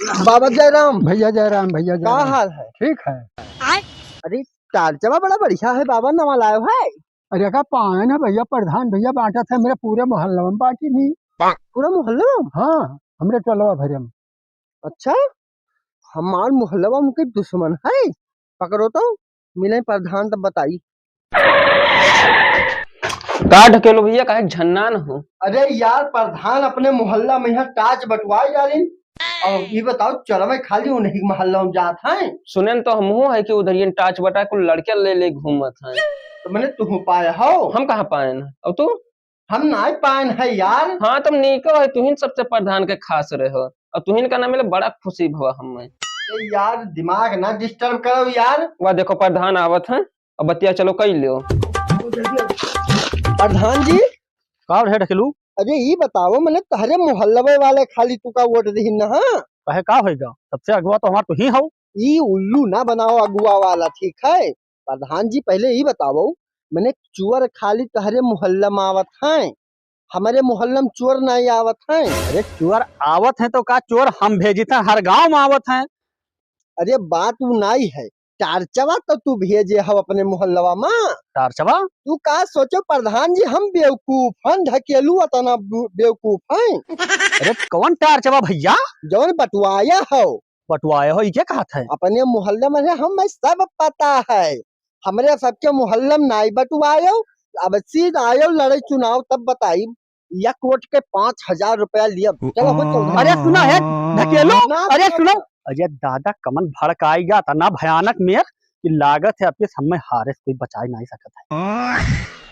बाबा जयराम। भैया जयराम, भैया क्या जयराम। हाल है? ठीक है। अरे चार्जवा बड़ा बढ़िया है बाबा, नवा लायो है। अरे का पान है भैया, प्रधान भैया बांटा था मेरे पूरे मोहल्ला में बांटी नहीं। पूरा मोहल्ला में? हाँ, हमरे टोलवा भरे में। अच्छा, हमार मोहल्ला में के दुश्मन है। पकड़ो तो मिले प्रधान तब बताई। का ढकेलो भैया, काहे झन्ना न हो। अरे यार प्रधान अपने मोहल्ला में यहाँ टाच बंटवाए जा रही। और ये बताओ चरवे खाली उन्हीं के मोहल्ला में जात है। सुने तो हमहू है कि उधर ये टाच बटा कुल लड़के ले ले घूमत है। तो मैंने तुम पाए हो। हम कहाँ पाए न, अब तू। हम ना पाए है यार। हाँ तुम नीको है, तुहिन सबसे प्रधान के खास रहे हो और तुहिन का नाम मिले बड़ा खुशी भवा हमें। यार दिमाग ना डिस्टर्ब करो यार। वह देखो प्रधान आवत है और बतिया चलो कई लियो। प्रधान जी, का है ढकेलू? अरे ये बताओ मैंने तहरे मोहल्ले वाले खाली तू का वोट दी ना। हाँ, कहे का होगा, सबसे अगवा तो हमार तू ही हो। ये उल्लू ना बनाओ अगुआ वाला, ठीक है। प्रधान जी पहले ये बताओ, मैंने चोर खाली तहरे मोहल्ला में आवत है, हमारे मोहल्ला में चोर नहीं आवत है। अरे चोर आवत है तो का चोर हम भेजी था, हर गांव में आवत है। अरे बात वो नहीं है, टार्चवा तो तू भेजे हो अपने मोहल्ला में। टारचवा? तू का सोचो प्रधान जी हम बेवकूफ हैं, ढकेलू अतना बेवकूफ हैं। अरे कौन टारचवा भैया? जौन बटवाया हो बटवाए हो ये कहा था? अपने मोहल्ले में हमें सब पता है। हमरे सबके मोहल्ले में नहीं बटवायो। अब सीध आयो लड़े चुनाव तब बताई। या कोर्ट के 5,000 रुपया लिया। चलो हो चौधरी। अरे सुना है ढकेलू, ना अरे सुनो। अरे दादा कमन भड़काएगा तना भयानक मेयर की लागत है, अपने हमें हारे से कोई बचा ही नहीं सकता है।